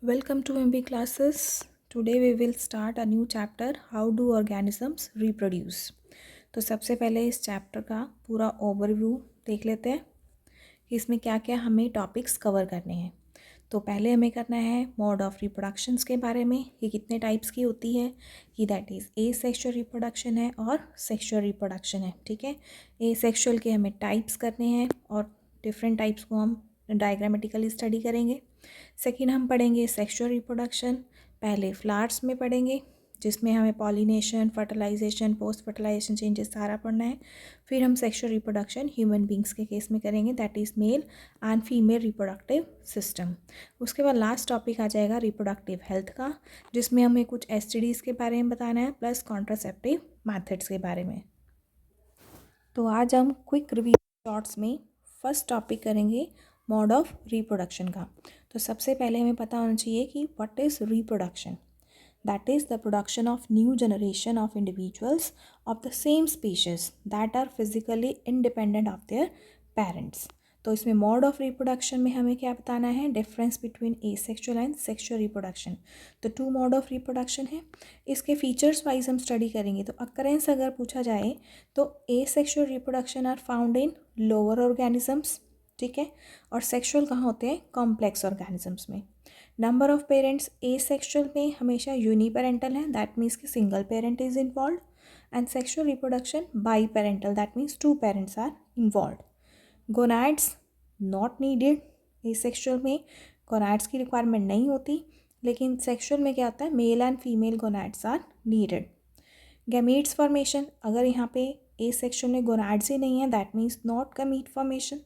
Welcome to MB classes. Today we will start a new chapter, How do organisms reproduce. तो सबसे पहले इस chapter का पूरा ओवरव्यू देख लेते हैं कि इसमें क्या क्या हमें टॉपिक्स कवर करने हैं। तो पहले हमें करना है मोड ऑफ रिप्रोडक्शंस के बारे में कि कितने टाइप्स की होती है, कि that is a sexual reproduction है और सेक्शुअल रिप्रोडक्शन है। ठीक है, ए सेक्शुअल के हमें टाइप्स करने हैं और डिफरेंट टाइप्स को हम डायग्रामेटिकली स्टडी करेंगे। सेकेंड हम पढ़ेंगे सेक्शुअल रिप्रोडक्शन। पहले फ्लावर्स में पढ़ेंगे जिसमें हमें pollination, fertilisation, post fertilisation changes सारा पढ़ना है। फिर हम सेक्शुअल रिप्रोडक्शन ह्यूमन बींग्स के केस में करेंगे, that is male and female reproductive system. उसके बाद लास्ट टॉपिक आ जाएगा रिप्रोडक्टिव हेल्थ का, जिसमें हमें कुछ एसटीडीज़ के बारे में बताना है प्लस कॉन्ट्रासेप्टिव मैथड्स के बारे में। तो आज हम क्विक रिव्यू शॉर्ट्स में फर्स्ट टॉपिक करेंगे मोड ऑफ रिप्रोडक्शन का। तो सबसे पहले हमें पता होना चाहिए कि what is reproduction. That is the production of new generation of individuals of the same species that are physically independent of their parents. तो इसमें मोड ऑफ रिप्रोडक्शन में हमें क्या बताना है, difference between asexual and sexual reproduction. तो to mode of reproduction है, इसके फीचर्स वाइज हम स्टडी करेंगे। तो अकरेंस अगर पूछा जाए तो asexual reproduction are found in lower organisms, ठीक है, और सेक्सुअल कहाँ होते हैं, कॉम्प्लेक्स ऑर्गेनिजम्स में। नंबर ऑफ पेरेंट्स एसेक्सुअल में हमेशा यूनिपेरेंटल है, दैट मीन्स कि single parent is involve, and sexual reproduction biparental, that means two parents are involve. Gonads not needed, asexual में गोनाड्स की रिक्वायरमेंट नहीं होती, लेकिन सेक्सुअल में क्या होता है, male and female gonads are needed. Gametes formation, अगर यहाँ पे एसेक्सुअल में गोनाड्स ही नहीं है, that means not gamete formation,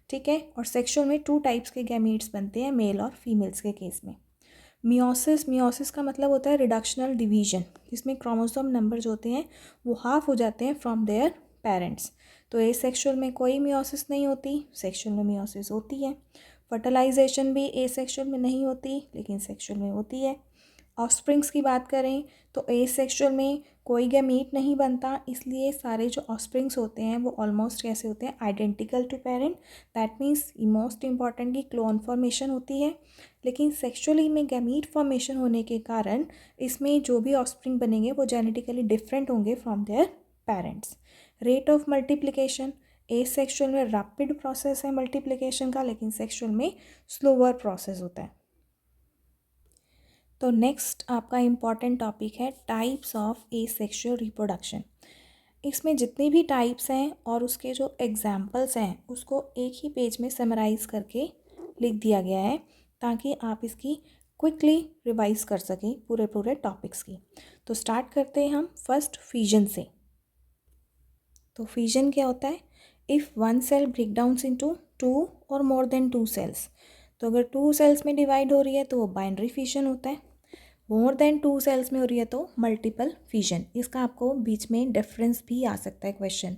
ठीक है। और सेक्सुअल में टू टाइप्स के गैमीट्स बनते हैं, मेल और फीमेल्स के केस में। मियोसिस, मियोसिस का मतलब होता है रिडक्शनल डिवीजन, जिसमें क्रोमोसोम नंबर जो होते हैं वो हाफ हो जाते हैं फ्रॉम देयर पेरेंट्स। तो एसेक्सुअल में कोई मियोसिस नहीं होती, सेक्सुअल में मियोसिस होती है। फर्टिलाइजेशन भी एसेक्सुअल में नहीं होती, लेकिन सेक्सुअल में होती है। ऑफस्प्रिंग्स की बात करें तो एसेक्सुअल में कोई गैमीट नहीं बनता, इसलिए सारे जो ऑफस्प्रिंग्स होते हैं वो ऑलमोस्ट कैसे होते हैं, identical to parent, that means most important की क्लोन फॉर्मेशन होती है। लेकिन सेक्सुअली में गैमीट फॉर्मेशन होने के कारण इसमें जो भी ऑफस्प्रिंग बनेंगे वो जेनेटिकली डिफरेंट होंगे from their parents. Rate of multiplication, asexual में रैपिड प्रोसेस है मल्टीप्लिकेशन का, लेकिन सेक्सुअल में स्लोअर प्रोसेस होता है। तो नेक्स्ट आपका इम्पॉर्टेंट टॉपिक है टाइप्स ऑफ एसेक्सुअल रिप्रोडक्शन। इसमें जितनी भी टाइप्स हैं और उसके जो एग्जाम्पल्स हैं उसको एक ही पेज में समराइज़ करके लिख दिया गया है, ताकि आप इसकी क्विकली रिवाइज कर सकें पूरे पूरे टॉपिक्स की। तो स्टार्ट करते हैं हम फर्स्ट फिजन से। तो फिजन क्या होता है, if one cell break downs into two और मोर देन टू सेल्स। तो अगर टू सेल्स में डिवाइड हो रही है तो वो बाइनरी फिजन होता है, मोर देन टू सेल्स में हो रही है तो मल्टीपल फिजन। इसका आपको बीच में डिफरेंस भी आ सकता है क्वेश्चन।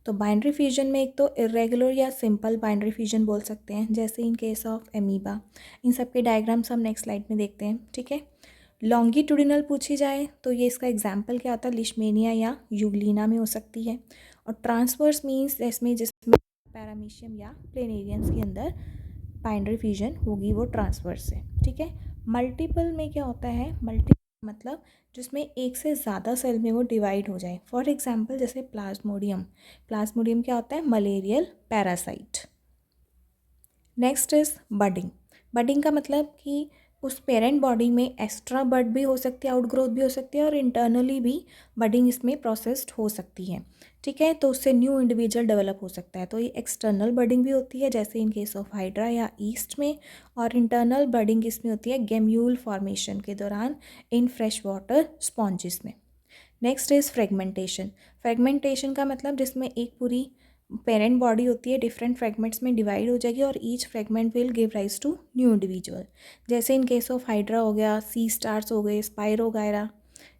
तो बाइनरी फिजन में एक तो इरेगुलर या सिंपल बाइनरी फिजन बोल सकते हैं, जैसे इन केस ऑफ एमीबा। इन सब के डायग्राम्स हम नेक्स्ट स्लाइड में देखते हैं, ठीक है। लॉन्गिट्यूडिनल पूछी जाए तो ये इसका एग्जाम्पल क्या होता है, लिशमेनिया या यूग्लिना में हो सकती है। और ट्रांसवर्स मीन्स जिसमें पैरामीशियम या प्लेनेरियंस के अंदर बाइनरी फिजन होगी, वो ट्रांसवर्स से, ठीक है। मल्टीपल में क्या होता है, मल्टी मतलब जिसमें एक से ज़्यादा सेल में वो डिवाइड हो जाए। फॉर एग्जांपल जैसे प्लाज्मोडियम, प्लाज्मोडियम क्या होता है, malarial parasite. Next is budding. Budding का मतलब कि उस पेरेंट बॉडी में एक्स्ट्रा बड भी हो सकती है, आउटग्रोथ भी हो सकती है, और इंटरनली भी बडिंग इसमें प्रोसेस्ड हो सकती है, ठीक है। तो उससे न्यू इंडिविजुअल डेवलप हो सकता है। तो ये एक्सटर्नल बडिंग भी होती है, जैसे इन केस ऑफ हाइड्रा या ईस्ट में। और इंटरनल बडिंग इसमें होती है गेम्यूल फॉर्मेशन के दौरान इन फ्रेश वाटर स्पॉन्जिस में। Next is fragmentation. फ्रेगमेंटेशन का मतलब जिसमें एक पूरी पेरेंट बॉडी होती है, डिफरेंट फ्रेगमेंट्स में डिवाइड हो जाएगी और each fragment will give rise to new individual, जैसे इन केस ऑफ हाइड्रा हो गया, सी स्टार्स हो गए, स्पाइरो वगैरह,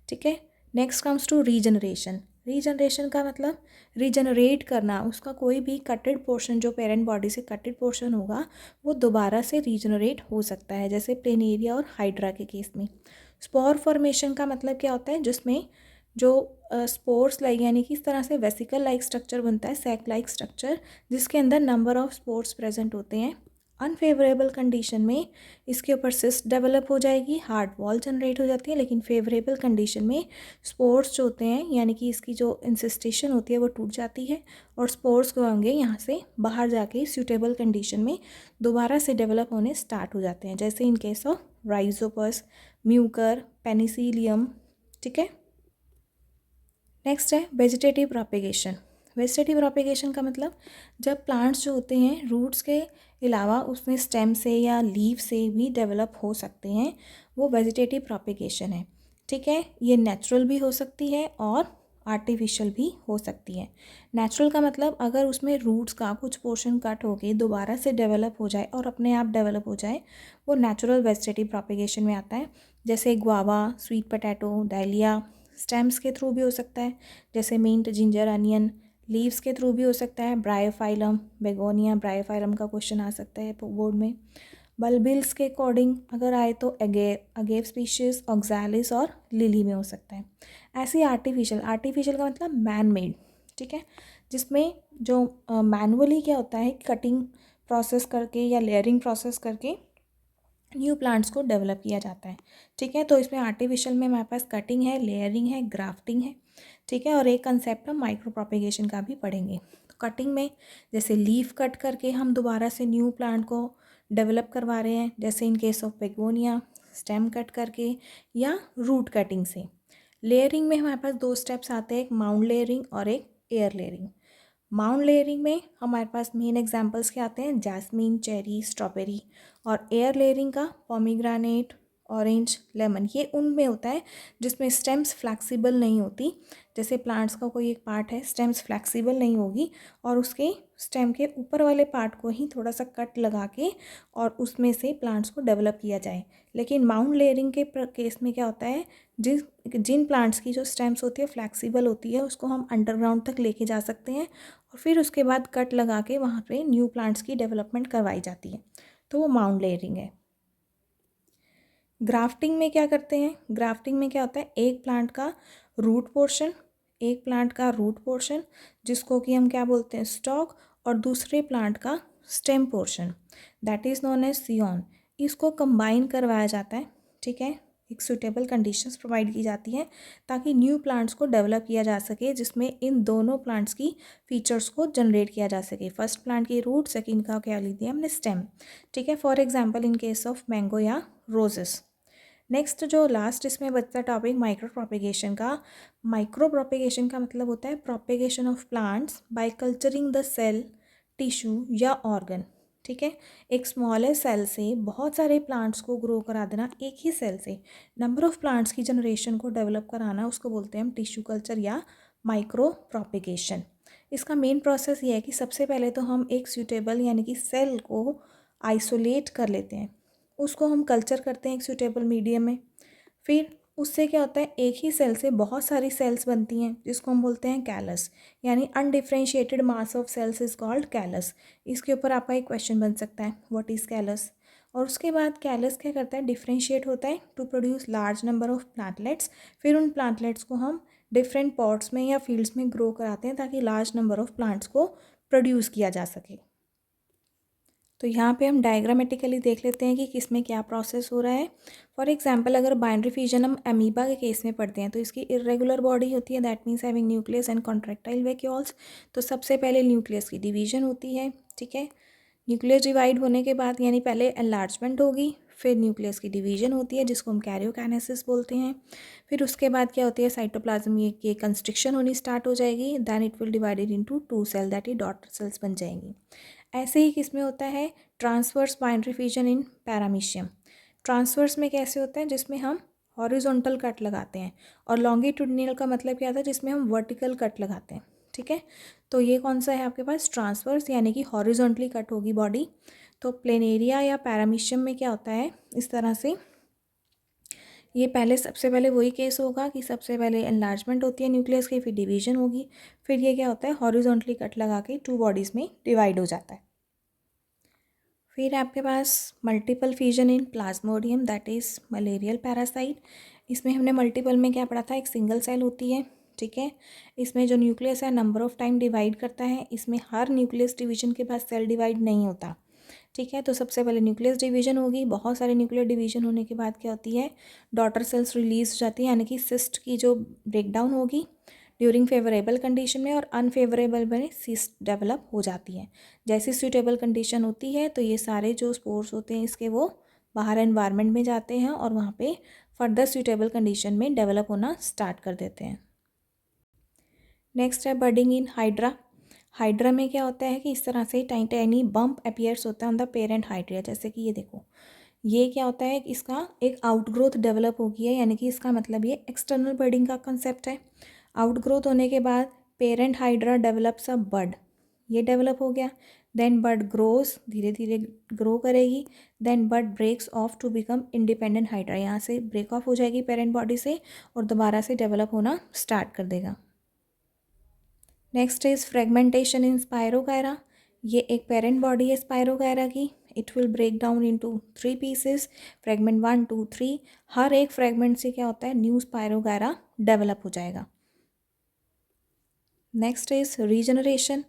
ठीक है। Next comes to regeneration. Regeneration का मतलब रीजनरेट करना, उसका कोई भी कटेड पोर्शन, जो पेरेंट बॉडी से कटेड पोर्शन होगा वो दोबारा से रीजनरेट हो सकता है, जैसे प्लेनेरिया और हाइड्रा के केस में। स्पोर फॉर्मेशन का मतलब क्या होता है, जिसमें जो स्पोर्स लाइक यानी कि इस तरह से वेसिकल लाइक स्ट्रक्चर बनता है, सैक लाइक स्ट्रक्चर, जिसके अंदर नंबर ऑफ स्पोर्स प्रेजेंट होते हैं अनफेवरेबल कंडीशन में इसके ऊपर सिस्ट डेवलप हो जाएगी, हार्ड वॉल जनरेट हो जाती है, लेकिन फेवरेबल कंडीशन में स्पोर्स जो होते हैं यानी कि इसकी जो इंसिस्टेशन होती है वो टूट जाती है और स्पोर्स जो होंगे यहाँ से बाहर जाके सूटेबल कंडीशन में दोबारा से डेवलप होने स्टार्ट हो जाते हैं, जैसे in case of Rhizopus, Mucor, Penicillium. ठीक है, नेक्स्ट है वेजिटेटिव प्रोपेगेशन। वेजिटेटिव प्रोपेगेशन का मतलब जब प्लांट्स जो होते हैं रूट्स के अलावा उसमें स्टेम से या लीव से भी डेवलप हो सकते हैं, वो वेजिटेटिव प्रोपेगेशन है। ठीक है, ये नेचुरल भी हो सकती है और आर्टिफिशियल भी हो सकती है। नेचुरल का मतलब अगर उसमें रूट्स का कुछ पोर्शन कट होके दोबारा से डेवलप हो जाए और अपने आप डेवलप हो जाए, वो नेचुरल वेजिटेटिव प्रोपेगेशन में आता है। जैसे गुआवा, स्वीट पोटैटो, डायलिया स्टेम्स के थ्रू भी हो सकता है, जैसे मिंट, जिंजर, अनियन। लीव्स के थ्रू भी हो सकता है, ब्रायोफाइलम, बेगोनिया, ब्रायोफाइलम का क्वेश्चन आ सकता है बोर्ड में। बल्बिल्स के अकॉर्डिंग अगर आए तो अगेव स्पीशीज, ऑक्सैलिस और लिली में हो सकता है। ऐसे आर्टिफिशियल का मतलब मैन मेड। ठीक है, जिसमें जो मैनुअली क्या होता है, कटिंग प्रोसेस करके या लेयरिंग प्रोसेस करके न्यू प्लांट्स को डेवलप किया जाता है। ठीक है, तो इसमें आर्टिफिशियल में हमारे पास कटिंग है, लेयरिंग है, ग्राफ्टिंग है। ठीक है, और एक कंसेप्ट हम माइक्रो प्रोपेगेशन का भी पढ़ेंगे। तो कटिंग में जैसे लीफ कट करके हम दोबारा से न्यू प्लांट को डेवलप करवा रहे हैं, जैसे in case of begonia, stem cut करके या रूट कटिंग से। लेयरिंग में हमारे पास 2 स्टेप्स आते हैं, एक माउंट लेयरिंग और एक एयर लेयरिंग। माउंट लेयरिंग में हमारे पास मेन एग्जांपल्स क्या आते हैं, जैस्मीन, चेरी, स्ट्रॉबेरी। और एयर लेयरिंग का पोमीग्रेनेट, ऑरेंज, लेमन, ये उनमें होता है जिसमें स्टेम्स फ्लैक्सिबल नहीं होती। जैसे प्लांट्स का कोई एक पार्ट है, स्टेम्स फ्लैक्सिबल नहीं होगी और उसके स्टेम के ऊपर वाले पार्ट को ही थोड़ा सा कट लगा के और उसमें से प्लांट्स को डेवलप किया जाए। लेकिन माउंट लेयरिंग के केस में क्या होता है, जिन प्लांट्स की जो स्टेम्स होती है फ्लैक्सिबल होती है उसको हम अंडरग्राउंड तक लेके जा सकते हैं और फिर उसके बाद कट लगा के वहाँ पे न्यू प्लांट्स की डेवलपमेंट करवाई जाती है, तो वो माउंट लेयरिंग है। ग्राफ्टिंग में क्या करते हैं, ग्राफ्टिंग में क्या होता है, एक प्लांट का रूट पोर्शन जिसको कि हम क्या बोलते हैं, स्टॉक, और दूसरे प्लांट का stem portion, that is known as scion, इसको कंबाइन करवाया जाता है। ठीक है, एक सूटेबल कंडीशंस प्रोवाइड की जाती हैं ताकि न्यू प्लांट्स को डेवलप किया जा सके, जिसमें इन दोनों प्लांट्स की फीचर्स को जनरेट किया जा सके। फर्स्ट प्लांट की रूट, सेकंड का क्या ली दिया हमने, स्टेम। ठीक है, for example in case of mango or roses. Next जो लास्ट इसमें बचता टॉपिक माइक्रो प्रोपेगेशन का। माइक्रो प्रोपेगेशन का मतलब होता है propagation of plants by culturing the cell, tissue or organ. ठीक है, एक स्मॉलर सेल से बहुत सारे प्लांट्स को ग्रो करा देना, एक ही सेल से नंबर ऑफ प्लांट्स की जनरेशन को डेवलप कराना, उसको बोलते हैं हम टिश्यू कल्चर या माइक्रो प्रोपेगेशन। इसका मेन प्रोसेस ये है कि सबसे पहले तो हम एक सूटेबल यानी कि सेल को आइसोलेट कर लेते हैं, उसको हम कल्चर करते हैं एक सूटेबल मीडियम में। फिर उससे क्या होता है, एक ही सेल से बहुत सारी सेल्स बनती हैं जिसको हम बोलते हैं कैलस, यानी undifferentiated mass of cells is called callus. इसके ऊपर आपका एक क्वेश्चन बन सकता है, व्हाट इज़ कैलस। और उसके बाद कैलस क्या करता है, डिफ्रेंशिएट होता है to produce large number of plantlets. फिर उन प्लांटलेट्स को हम डिफरेंट पॉट्स में या फील्ड्स में ग्रो कराते हैं ताकि लार्ज नंबर ऑफ प्लांट्स को प्रोड्यूस किया जा सके। तो यहाँ पे हम डायग्रामेटिकली देख लेते हैं कि किस में क्या प्रोसेस हो रहा है। फॉर एग्जांपल अगर बाइनरी फ्यूजन हम अमीबा के केस में पढ़ते हैं तो इसकी इरेगुलर बॉडी होती है, that means having nucleus and contractile vacuoles. तो सबसे पहले न्यूक्लियस की डिवीजन होती है। ठीक है, न्यूक्लियस डिवाइड होने के बाद यानी पहले एनलार्जमेंट होगी, फिर न्यूक्लियस की डिवीजन होती है जिसको हम कैरियोकाइनेसिस बोलते हैं। फिर उसके बाद क्या होती है, साइटोप्लाज्म की कंस्ट्रिक्शन होनी स्टार्ट हो जाएगी, then it will divided into 2 cell, that is daughter cells बन जाएंगी। ऐसे ही किसमें होता है, transverse binary fusion in paramecium. Transverse में कैसे होता है, जिसमें हम हॉरिजॉन्टल कट लगाते हैं, और लॉन्गिट्यूडिनल का मतलब क्या होता है, जिसमें हम वर्टिकल कट लगाते हैं। ठीक है, तो ये कौन सा है आपके पास, ट्रांसवर्स, यानी कि हॉरिजॉन्टली कट होगी बॉडी। तो प्लेनेरिया या पैरामीशियम में क्या होता है, इस तरह से ये पहले सबसे पहले वही केस होगा कि सबसे पहले एनलार्जमेंट होती है न्यूक्लियस की, फिर डिवीजन होगी, फिर ये क्या होता है, हॉरिजॉन्टली कट लगा के 2 बॉडीज़ में डिवाइड हो जाता है। फिर आपके पास multiple fusion in plasmodium, that is malarial parasite. इसमें हमने मल्टीपल में क्या पढ़ा था, एक सिंगल सेल होती है। ठीक है, इसमें जो न्यूक्लियस है नंबर ऑफ टाइम डिवाइड करता है, इसमें हर न्यूक्लियस डिवीजन के बाद सेल डिवाइड नहीं होता। ठीक है। तो सबसे पहले न्यूक्लियस डिवीजन होगी, बहुत सारे न्यूक्लियर डिवीजन होने के बाद क्या होती है, डॉटर सेल्स रिलीज हो जाती है, यानी कि सिस्ट की जो ब्रेकडाउन होगी ड्यूरिंग फेवरेबल कंडीशन में और अनफेवरेबल में सिस्ट डेवलप हो जाती है। जैसी सूटेबल कंडीशन होती है तो ये सारे जो स्पोर्स होते हैं इसके वो बाहर एनवायरनमेंट में जाते हैं और वहाँ पे फर्दर सूटेबल कंडीशन में डेवलप होना स्टार्ट कर देते हैं। नेक्स्ट है बर्डिंग इन हाइड्रा। हाइड्रा में क्या होता है कि इस तरह से टाइनी बम्प अपीयर्स होता है ऑन द पेरेंट हाइड्रा। जैसे कि ये देखो, ये क्या होता है कि इसका एक आउटग्रोथ डेवलप हो गया है, यानी कि इसका मतलब ये एक्सटर्नल बर्डिंग का कंसेप्ट है। आउटग्रोथ होने के बाद पेरेंट हाइड्रा डेवलप्स अ बड, ये डेवलप हो गया। देन बड ग्रोज, धीरे धीरे ग्रो करेगी। Then bud breaks off to become independent hydra, यहाँ से ब्रेक ऑफ हो जाएगी पेरेंट बॉडी से और दोबारा से डेवलप होना स्टार्ट कर देगा। Next is fragmentation in spirogyra. ये एक पेरेंट बॉडी है स्पायरोकायरा की। It will break down into 3 pieces, fragment 1 2 3। हर एक फ्रेगमेंट से क्या होता है, न्यू स्पायरोकायरा डेवलप हो जाएगा। Next is regeneration.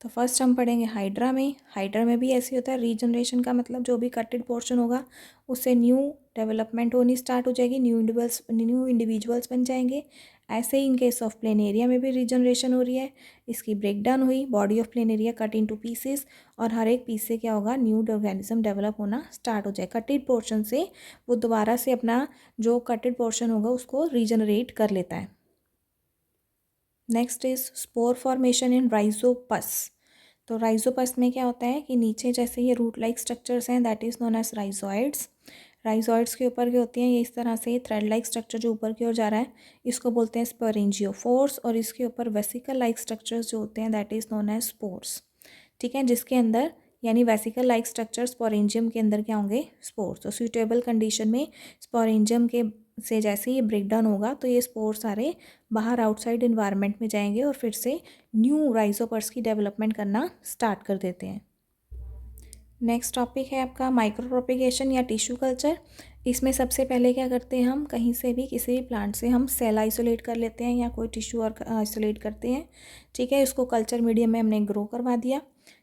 तो फर्स्ट हम पढ़ेंगे हाइड्रा में। हाइड्रा में भी ऐसे होता है, रीजनरेशन का मतलब जो भी कटेड पोर्शन होगा उससे न्यू डेवलपमेंट होनी स्टार्ट हो जाएगी, न्यू इंडिविजुअल्स बन जाएंगे। ऐसे ही इन केस ऑफ प्लेनेरिया में भी रीजनरेशन हो रही है। इसकी ब्रेकडाउन हुई, body of planaria cut into pieces और हर एक पीस से क्या होगा, न्यू ऑर्गेनिज्म डेवलप होना स्टार्ट हो जाए। कटेड पोर्शन से वो दोबारा से अपना जो कटेड पोर्शन होगा उसको रीजनरेट कर लेता है। Next is spore formation in rhizopus. तो राइजोपस में क्या होता है कि नीचे जैसे ये रूट लाइक स्ट्रक्चर्स हैं, that is known as rhizoids. Rhizoids के ऊपर क्या होती हैं, ये इस तरह से थ्रेड लाइक स्ट्रक्चर जो ऊपर की ओर जा रहा है इसको बोलते हैं स्पोरेंजियोफोर्स, और इसके ऊपर वेसिकल लाइक स्ट्रक्चर्स जो होते हैं that is known as spores. ठीक है, जिसके अंदर यानी वेसिकल लाइक स्ट्रक्चर स्पोरेंजियम के अंदर क्या होंगे, स्पोर्स। तो सूटेबल कंडीशन में स्पोरेंजियम के से जैसे ही ब्रेकडाउन होगा तो ये स्पोर्स सारे बाहर आउटसाइड इन्वायरमेंट में जाएंगे और फिर से न्यू राइजोपर्स की डेवलपमेंट करना स्टार्ट कर देते हैं। नेक्स्ट टॉपिक है आपका माइक्रो प्रोपिगेशन या टिश्यू कल्चर। इसमें सबसे पहले क्या करते हैं, हम कहीं से भी किसी भी प्लांट से हम सेल आइसोलेट कर लेते हैं या कोई टिश्यू और आइसोलेट करते हैं। ठीक है, इसको कल्चर मीडियम में हमने ग्रो करवा दिया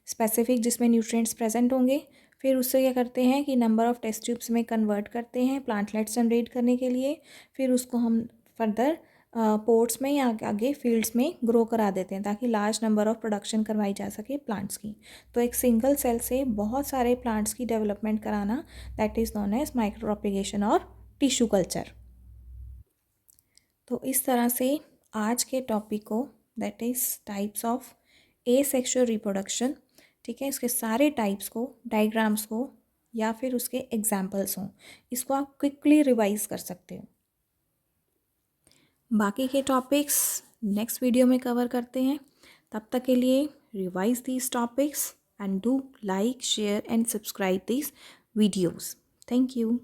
स्पेसिफिक, जिसमें न्यूट्रिएंट्स प्रेजेंट होंगे। फिर उससे क्या करते हैं कि नंबर ऑफ टेस्ट ट्यूब्स में कन्वर्ट करते हैं प्लांटलेट्स जनरेट करने के लिए। फिर उसको हम फर्दर पोर्ट्स में या आगे फील्ड्स में ग्रो करा देते हैं ताकि लार्ज नंबर ऑफ प्रोडक्शन करवाई जा सके प्लांट्स की। तो एक सिंगल सेल से बहुत सारे प्लांट्स की डेवलपमेंट कराना that is known as micro propagation और टिश्यू कल्चर। तो इस तरह से आज के टॉपिक को that is types of asexual reproduction, ठीक है, इसके सारे टाइप्स को, डायग्राम्स को या फिर उसके एग्जाम्पल्स हों, इसको आप क्विकली रिवाइज कर सकते हो। बाकी के टॉपिक्स नेक्स्ट वीडियो में कवर करते हैं। तब तक के लिए revise these topics and do like, share and subscribe these videos. Thank you.